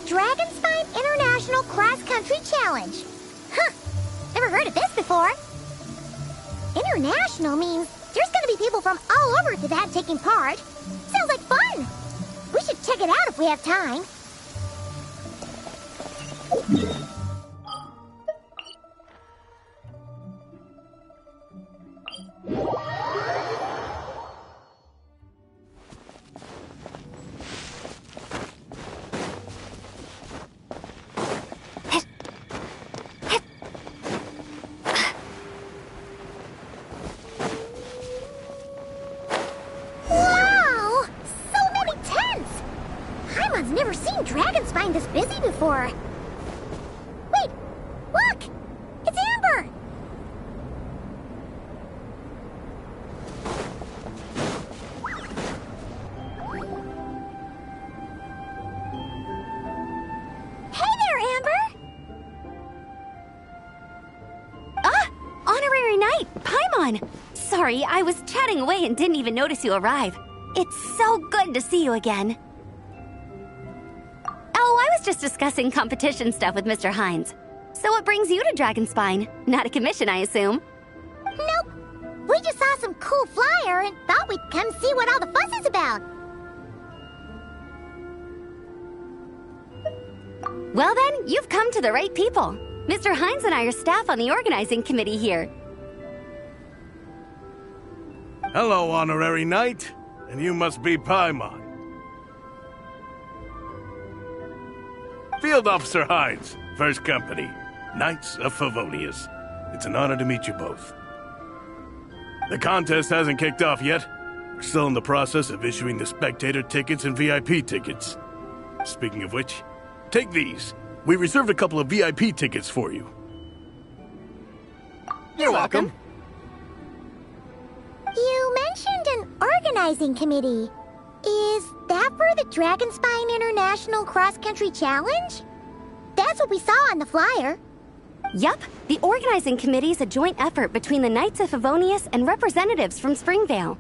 Dragon Spine International Cross Country Challenge. Huh, never heard of this before. International means there's gonna be people from all over to that taking part. Sounds like fun. We should check it out if we have time. Never seen Dragon Spine this busy before. Wait, look! It's Amber! Hey there, Amber! Ah! Honorary Knight, Paimon! Sorry, I was chatting away and didn't even notice you arrive. It's so good to see you again. I was just discussing competition stuff with Mr. Hines. So what brings you to Dragonspine? Not a commission, I assume? Nope. We just saw some cool flyer and thought we'd come see what all the fuss is about. Well then, you've come to the right people. Mr. Hines and I are staff on the organizing committee here. Hello, Honorary Knight. And you must be Paimon. Field Officer Hines, First Company, Knights of Favonius. It's an honor to meet you both. The contest hasn't kicked off yet. We're still in the process of issuing the spectator tickets and VIP tickets. Speaking of which, take these. We reserved a couple of VIP tickets for you. You're welcome. You mentioned an organizing committee. Is that for the Dragon Spine International Cross Country Challenge? That's what we saw on the flyer. Yup, the organizing committee is a joint effort between the Knights of Favonius and representatives from Springvale.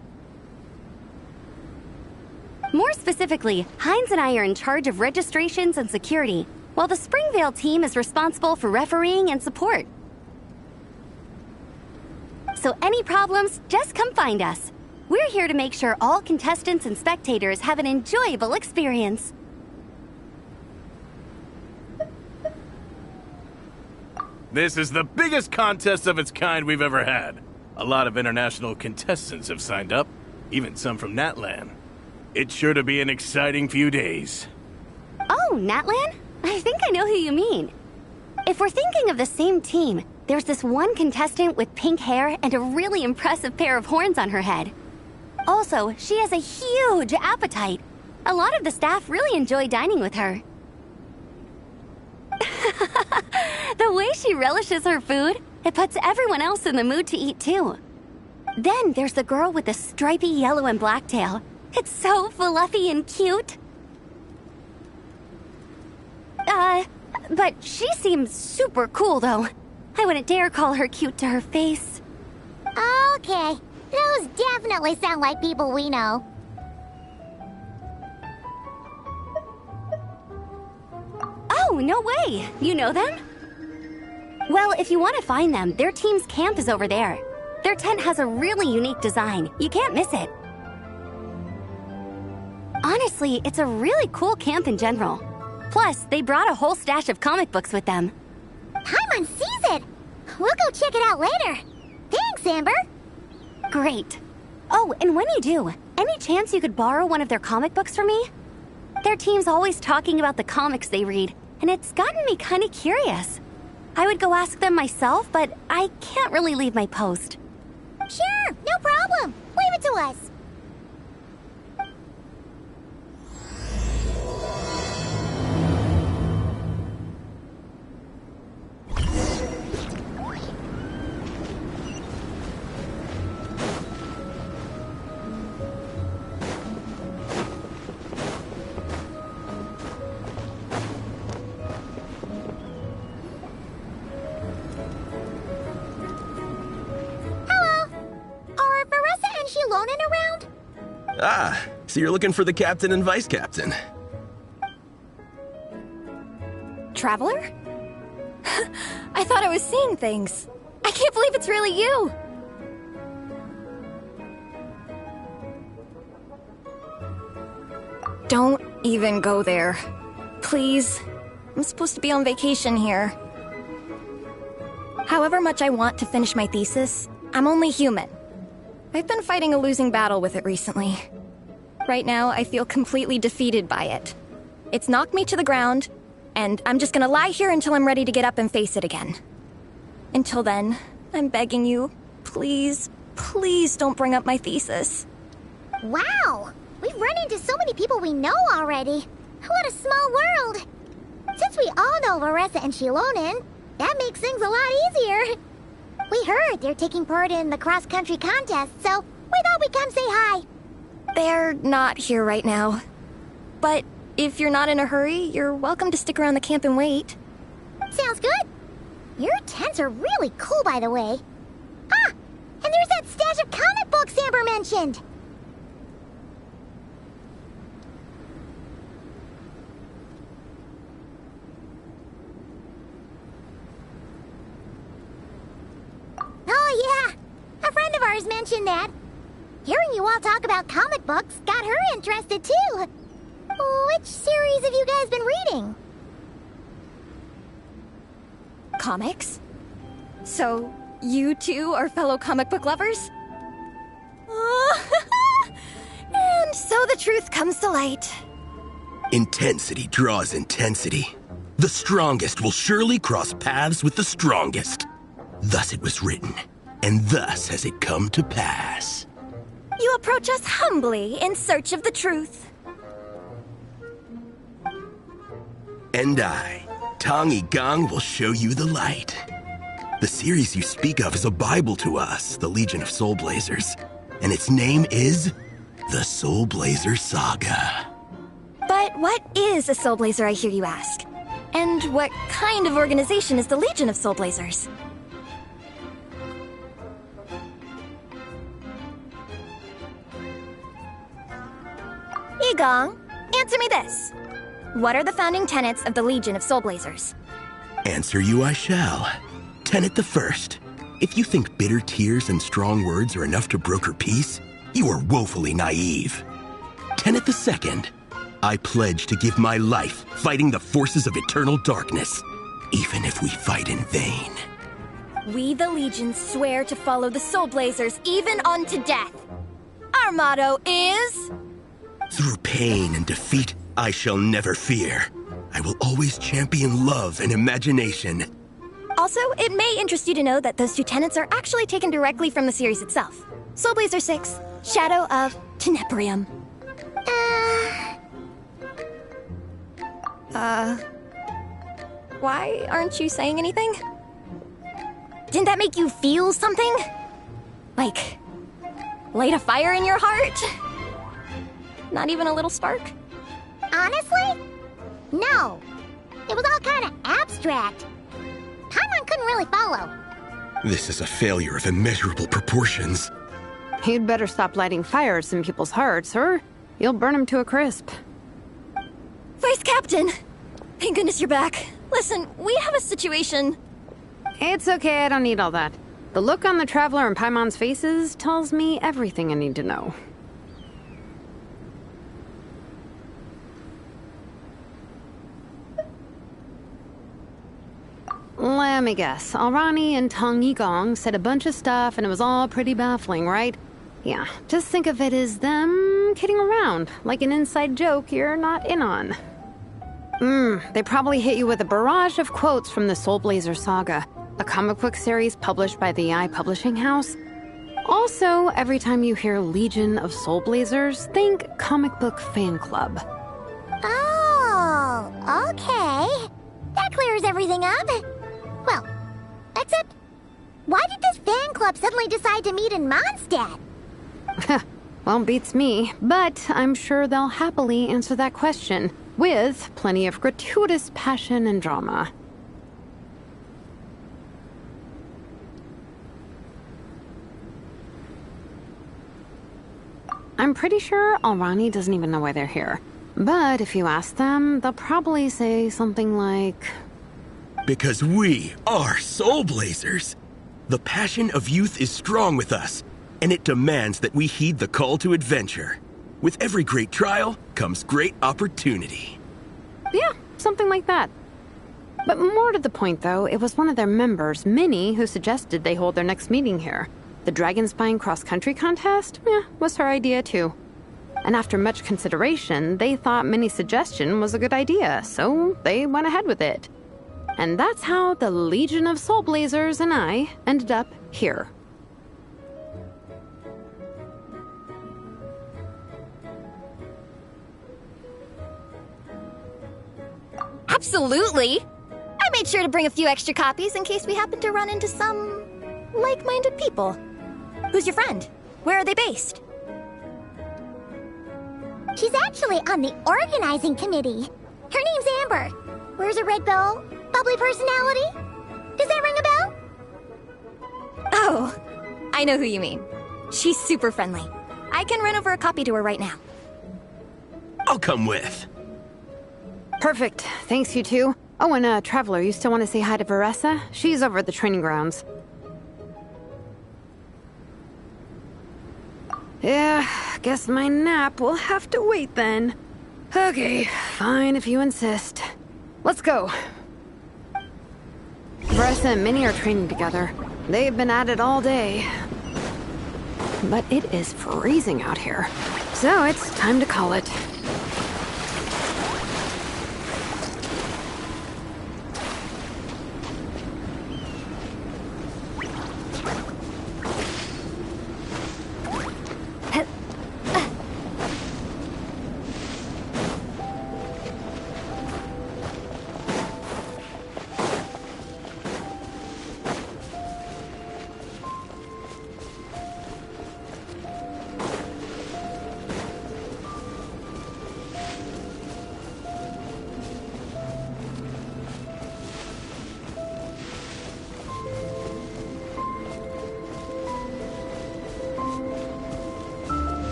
More specifically, Hines and I are in charge of registrations and security, while the Springvale team is responsible for refereeing and support. So any problems, just come find us. We're here to make sure all contestants and spectators have an enjoyable experience. This is the biggest contest of its kind we've ever had. A lot of international contestants have signed up, even some from Natlan. It's sure to be an exciting few days. Oh, Natlan? I think I know who you mean. If we're thinking of the same team, there's this one contestant with pink hair and a really impressive pair of horns on her head. Also, she has a huge appetite. A lot of the staff really enjoy dining with her. The way she relishes her food, it puts everyone else in the mood to eat too. Then there's the girl with the stripy yellow and black tail. It's so fluffy and cute. But she seems super cool though. I wouldn't dare call her cute to her face. Okay. Those definitely sound like people we know. Oh, no way! You know them? Well, if you want to find them, their team's camp is over there. Their tent has a really unique design. You can't miss it. Honestly, it's a really cool camp in general. Plus, they brought a whole stash of comic books with them. Paimon sees it! We'll go check it out later. Thanks, Amber! Great. Oh, and when you do, any chance you could borrow one of their comic books from me? Their team's always talking about the comics they read, and it's gotten me kind of curious. I would go ask them myself, but I can't really leave my post. Sure, no problem. Leave it to us. Ah, so you're looking for the captain and vice captain. Traveler? I thought I was seeing things. I can't believe it's really you! Don't even go there. Please. I'm supposed to be on vacation here. However much I want to finish my thesis, I'm only human. I've been fighting a losing battle with it recently. Right now, I feel completely defeated by it. It's knocked me to the ground, and I'm just gonna lie here until I'm ready to get up and face it again. Until then, I'm begging you, please, please don't bring up my thesis. Wow! We've run into so many people we know already. What a small world! Since we all know Reise and Shilonen, that makes things a lot easier. We heard they're taking part in the cross-country contest, so we thought we'd come say hi. They're not here right now. But if you're not in a hurry, you're welcome to stick around the camp and wait. Sounds good. Your tents are really cool, by the way. Ah! And there's that stash of comic books Amber mentioned! Oh, yeah. A friend of ours mentioned that. Hearing you all talk about comic books got her interested, too. Which series have you guys been reading? Comics? So, you two are fellow comic book lovers? And so the truth comes to light. Intensity draws intensity. The strongest will surely cross paths with the strongest. Thus it was written, and thus has it come to pass. You approach us humbly in search of the truth. And I, Tong Gang, will show you the light. The series you speak of is a Bible to us, the Legion of Soul Blazers, and its name is the Soul Blazer Saga. But what is a Soul Blazer, I hear you ask? And what kind of organization is the Legion of Soul Blazers? Igong, answer me this. What are the founding tenets of the Legion of Soul Blazers? Answer you I shall. Tenet the first. If you think bitter tears and strong words are enough to broker peace, you are woefully naive. Tenet the second. I pledge to give my life fighting the forces of eternal darkness, even if we fight in vain. We, the Legion, swear to follow the Soul Blazers even unto death. Our motto is... Through pain and defeat, I shall never fear. I will always champion love and imagination. Also, it may interest you to know that those two tenets are actually taken directly from the series itself. Soul Blazer 6, Shadow of Tenebrium. Why aren't you saying anything? Didn't that make you feel something? Like, light a fire in your heart? Not even a little spark? Honestly? No. It was all kind of abstract. Paimon couldn't really follow. This is a failure of immeasurable proportions. You'd better stop lighting fires in people's hearts, or you'll burn them to a crisp. Vice Captain! Thank goodness you're back. Listen, we have a situation. It's okay, I don't need all that. The look on the Traveler and Paimon's faces tells me everything I need to know. Let me guess. Alrani and Tong Yigong said a bunch of stuff and it was all pretty baffling, right? Yeah, just think of it as them kidding around, like an inside joke you're not in on. They probably hit you with a barrage of quotes from the Soul Blazer Saga, a comic book series published by the AI Publishing House. Also, every time you hear Legion of Soul Blazers, think comic book fan club. Oh, okay. That clears everything up. Well, except, why did this fan club suddenly decide to meet in Mondstadt? Well, beats me, but I'm sure they'll happily answer that question, with plenty of gratuitous passion and drama. I'm pretty sure Alrani doesn't even know why they're here. But if you ask them, they'll probably say something like, Because we are Soul Blazers. The passion of youth is strong with us, and it demands that we heed the call to adventure. With every great trial comes great opportunity. Yeah, something like that. But more to the point, though, it was one of their members, Minnie, who suggested they hold their next meeting here. The Dragonspine cross-country contest? Yeah, was her idea, too. And after much consideration, they thought Minnie's suggestion was a good idea, so they went ahead with it. And that's how the Legion of Soul Blazers and I ended up here. Absolutely! I made sure to bring a few extra copies in case we happen to run into some like-minded people. Who's your friend? Where are they based? She's actually on the organizing committee. Her name's Amber. Wears a red bow, bubbly personality. Does that ring a bell? Oh, I know who you mean. She's super friendly. I can run over a copy to her right now. I'll come with. Perfect. Thanks, you two. Oh, and Traveler, you still want to say hi to Reise? She's over at the training grounds. Yeah, guess my nap will have to wait then. Okay, fine if you insist. Let's go. Reise and Minnie are training together. They've been at it all day. But it is freezing out here, so it's time to call it.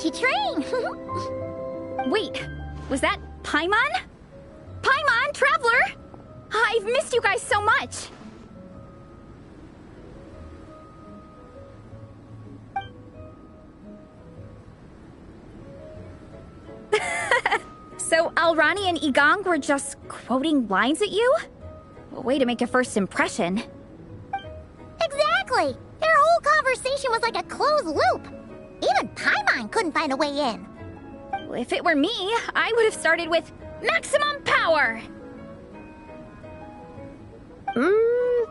You train. Wait, was that Paimon? Paimon, Traveler! I've missed you guys so much! So Alrani and Igong were just quoting lines at you? A way to make a first impression. Exactly! Their whole conversation was like a closed loop. Even Paimon couldn't find a way in. If it were me, I would have started with maximum power!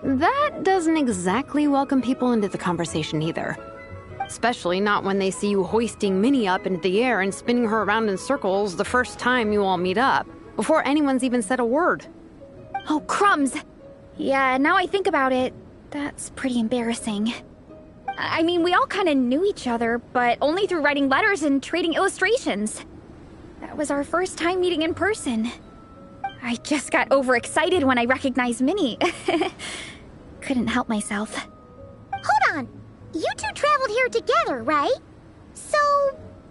That doesn't exactly welcome people into the conversation either. Especially not when they see you hoisting Minnie up into the air and spinning her around in circles the first time you all meet up, before anyone's even said a word. Oh, crumbs! Yeah, now I think about it, that's pretty embarrassing. I mean, we all kind of knew each other, but only through writing letters and trading illustrations. That was our first time meeting in person. I just got overexcited when I recognized Minnie. Couldn't help myself. Hold on. You two traveled here together, right? So,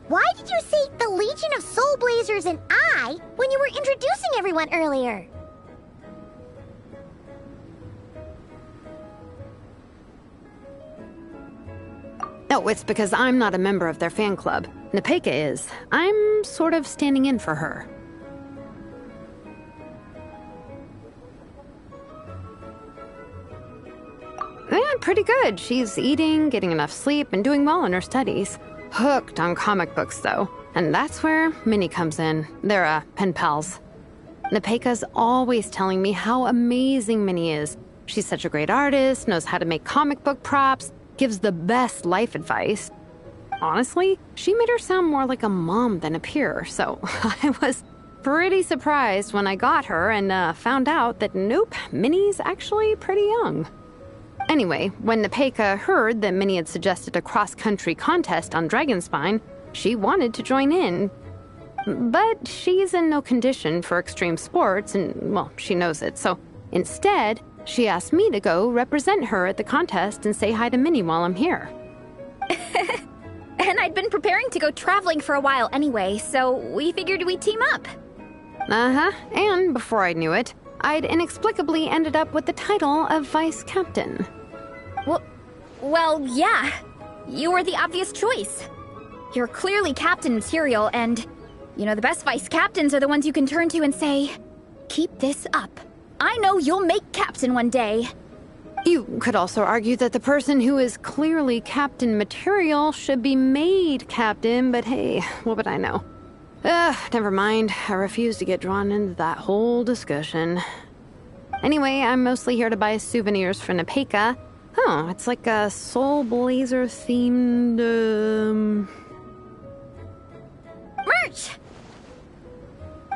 why did you say the Legion of Soul Blazers and I when you were introducing everyone earlier? No, it's because I'm not a member of their fan club. Nepeka is. I'm sort of standing in for her. Yeah, pretty good. She's eating, getting enough sleep, and doing well in her studies. Hooked on comic books, though. And that's where Minnie comes in. They're, pen pals. Nepeka's always telling me how amazing Minnie is. She's such a great artist, knows how to make comic book props, gives the best life advice. Honestly, she made her sound more like a mom than a peer, so I was pretty surprised when I got her and found out that nope, Minnie's actually pretty young. Anyway, when Nepeka heard that Minnie had suggested a cross-country contest on Dragonspine, she wanted to join in. But she's in no condition for extreme sports, and, well, she knows it. So instead, she asked me to go represent her at the contest and say hi to Minnie while I'm here. And I'd been preparing to go traveling for a while anyway, so we figured we'd team up. Uh-huh. And before I knew it, I'd inexplicably ended up with the title of vice captain. Well, yeah. You were the obvious choice. You're clearly captain material, and, you know, the best vice captains are the ones you can turn to and say, keep this up. I know you'll make captain one day. You could also argue that the person who is clearly captain material should be made captain, but hey, what would I know? Never mind. I refuse to get drawn into that whole discussion. Anyway, I'm mostly here to buy souvenirs for Nepeka. Oh, it's like a Soul Blazer themed, Merch!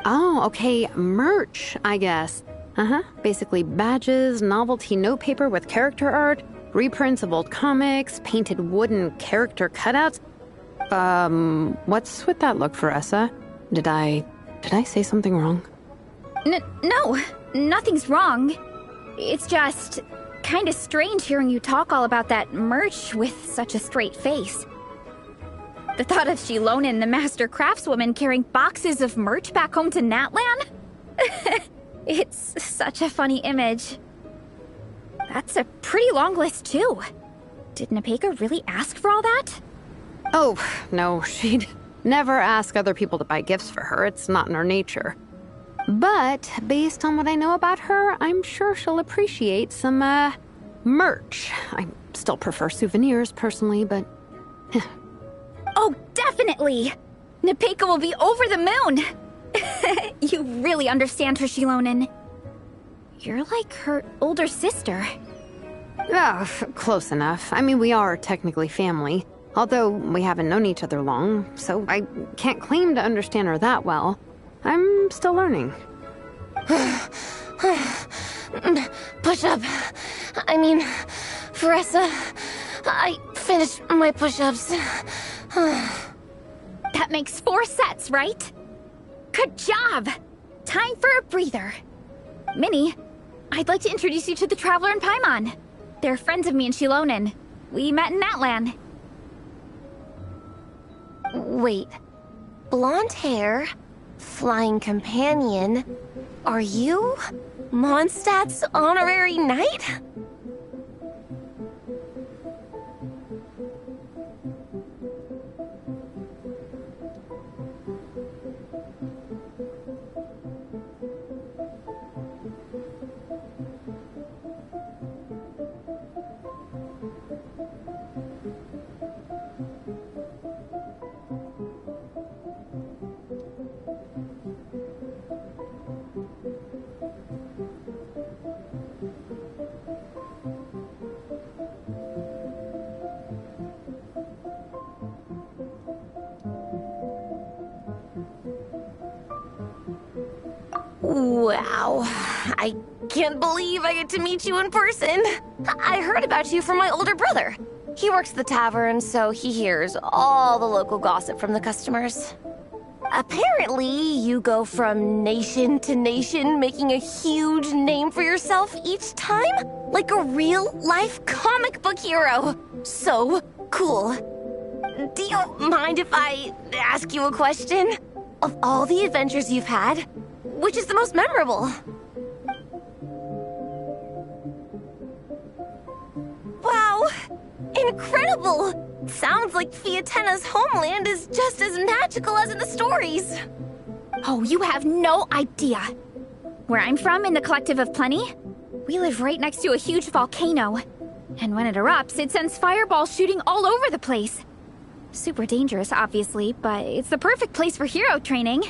Oh, okay, merch, I guess. Basically badges, novelty notepaper with character art, reprints of old comics, painted wooden character cutouts. What's with that look, Reise? Did I say something wrong? No, nothing's wrong. It's just kind of strange hearing you talk all about that merch with such a straight face. The thought of Shilonen, the master craftswoman, carrying boxes of merch back home to Natlan? It's such a funny image. That's a pretty long list, too. Did Nepeka really ask for all that? Oh, no, she'd never ask other people to buy gifts for her. It's not in her nature. But based on what I know about her, I'm sure she'll appreciate some, merch. I still prefer souvenirs, personally, but... Oh, definitely! Nepeka will be over the moon! You really understand her, Shilonen. You're like her older sister. Oh, close enough. I mean, we are technically family, although we haven't known each other long, so I can't claim to understand her that well. I'm still learning. Push-up. I mean, Reise, I finished my push-ups. That makes 4 sets, right? Good job! Time for a breather. Minnie, I'd like to introduce you to the Traveler and Paimon. They're friends of me and Shilonen. We met in Natlan. Wait. Blonde hair, flying companion. Are you Mondstadt's honorary knight? Wow, I can't believe I get to meet you in person. I heard about you from my older brother. He works at the tavern, so he hears all the local gossip from the customers. Apparently, you go from nation to nation, making a huge name for yourself each time, like a real-life comic book hero. So cool. Do you mind if I ask you a question? Of all the adventures you've had, which is the most memorable? Wow! Incredible! Sounds like Fiatena's homeland is just as magical as in the stories. Oh, you have no idea. Where I'm from, in the Collective of Plenty, we live right next to a huge volcano. And when it erupts, it sends fireballs shooting all over the place. Super dangerous, obviously, but it's the perfect place for hero training.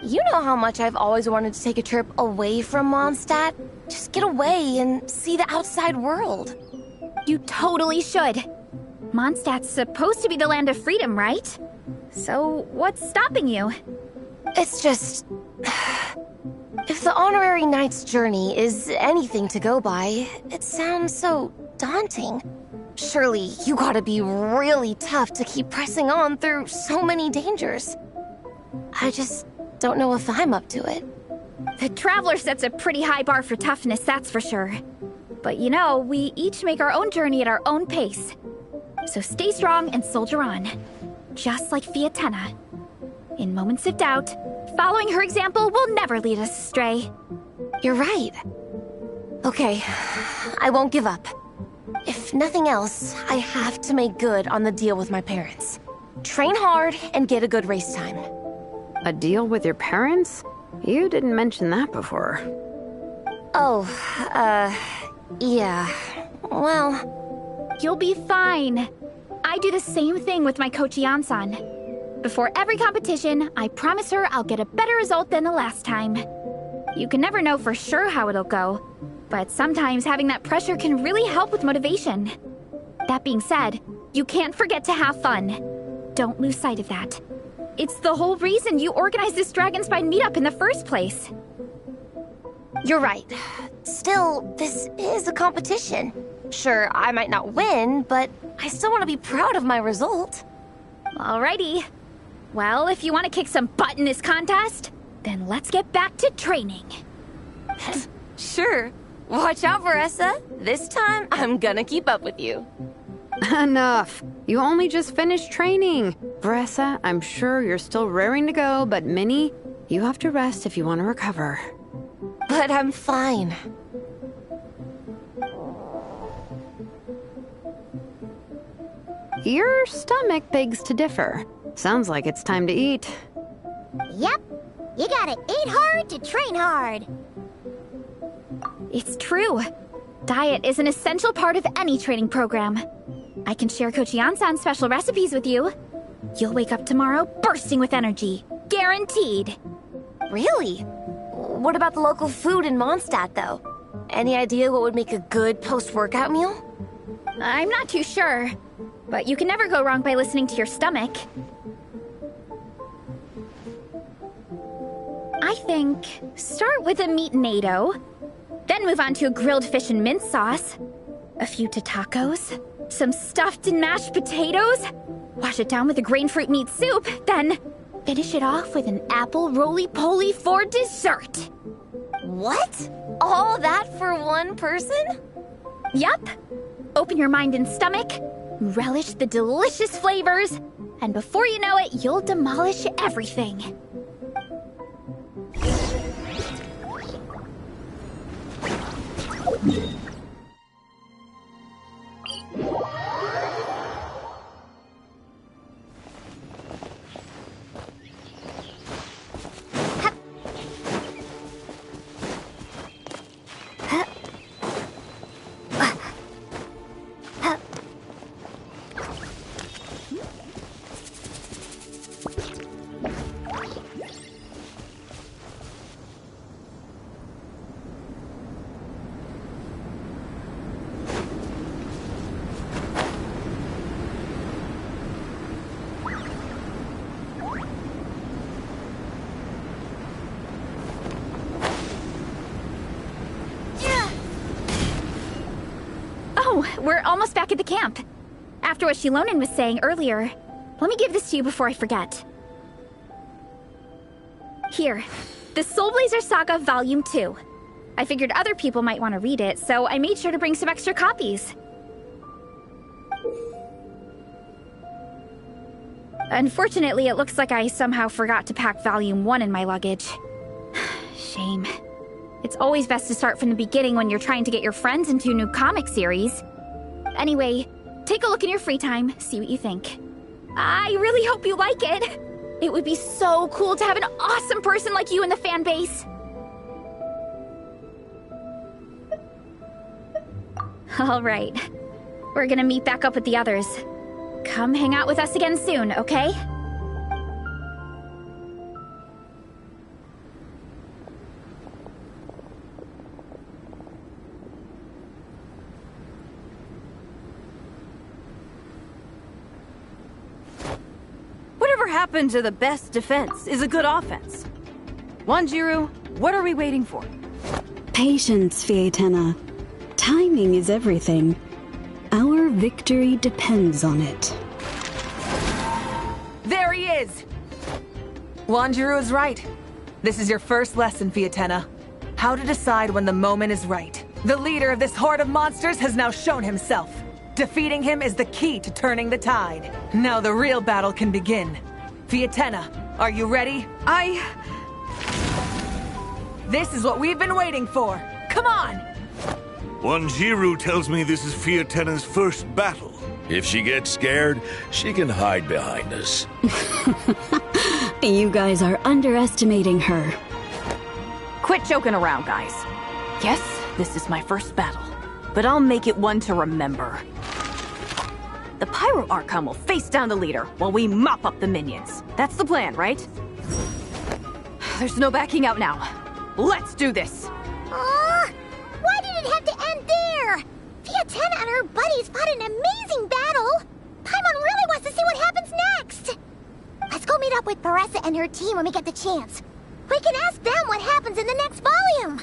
You know how much I've always wanted to take a trip away from Mondstadt? Just get away and see the outside world. You totally should. Mondstadt's supposed to be the land of freedom, right? So, what's stopping you? It's just... If the honorary knight's journey is anything to go by, it sounds so daunting. Surely you gotta be really tough to keep pressing on through so many dangers. I just don't know if I'm up to it. The Traveler sets a pretty high bar for toughness, that's for sure. But you know, we each make our own journey at our own pace. So stay strong and soldier on. Just like Fiatenna. In moments of doubt, following her example will never lead us astray. You're right. Okay, I won't give up. If nothing else, I have to make good on the deal with my parents. Train hard and get a good race time. A deal with your parents? You didn't mention that before. Oh, yeah. Well... You'll be fine. I do the same thing with my coach Yan-san. Before every competition, I promise her I'll get a better result than the last time. You can never know for sure how it'll go, but sometimes having that pressure can really help with motivation. That being said, you can't forget to have fun. Don't lose sight of that. It's the whole reason you organized this Dragonspine meetup in the first place. You're right. Still, this is a competition. Sure, I might not win, but I still want to be proud of my result. Alrighty. Well, if you want to kick some butt in this contest, then let's get back to training. Sure. Watch out, Reise. This time, I'm gonna keep up with you. Enough. You only just finished training. Reise, I'm sure you're still raring to go, but Minnie, you have to rest if you want to recover. But I'm fine. Your stomach begs to differ. Sounds like it's time to eat. Yep. You gotta eat hard to train hard. It's true. Diet is an essential part of any training program. I can share Coach Yan-san's special recipes with you. You'll wake up tomorrow bursting with energy. Guaranteed. Really? What about the local food in Mondstadt, though? Any idea what would make a good post-workout meal? I'm not too sure, but you can never go wrong by listening to your stomach. I think start with a meat-nado, then move on to a grilled fish and mint sauce, a few tacos, some stuffed and mashed potatoes, wash it down with a grain fruit meat soup, then finish it off with an apple roly-poly for dessert. What? All that for one person? Yup. Open your mind and stomach, relish the delicious flavors, and before you know it, you'll demolish everything. We're almost back at the camp. After what Shilonen was saying earlier, let me give this to you before I forget. Here, the Soul Blazer Saga Volume 2. I figured other people might want to read it, so I made sure to bring some extra copies. Unfortunately, it looks like I somehow forgot to pack Volume 1 in my luggage. Shame. It's always best to start from the beginning when you're trying to get your friends into a new comic series. Anyway, take a look in your free time, see what you think. I really hope you like it. It would be so cool to have an awesome person like you in the fan base. All right. We're gonna meet back up with the others. Come hang out with us again soon, okay? Whatever happened to the best defense is a good offense? Wanjiru, what are we waiting for? Patience, Fiatenna. Timing is everything. Our victory depends on it. There he is! Wanjiru is right. This is your first lesson, Fiatenna. How to decide when the moment is right. The leader of this horde of monsters has now shown himself. Defeating him is the key to turning the tide. Now the real battle can begin. Fiatenna, are you ready? This is what we've been waiting for. Come on! Wanjiru tells me this is Fiatenna's first battle. If she gets scared, she can hide behind us. You guys are underestimating her. Quit joking around, guys. Yes, this is my first battle, but I'll make it one to remember. The Pyro Archon will face down the leader while we mop up the minions. That's the plan, right? There's no backing out now. Let's do this! Why did it have to end there? Fiatenna and her buddies fought an amazing battle! Paimon really wants to see what happens next! Let's go meet up with Paressa and her team when we get the chance. We can ask them what happens in the next volume!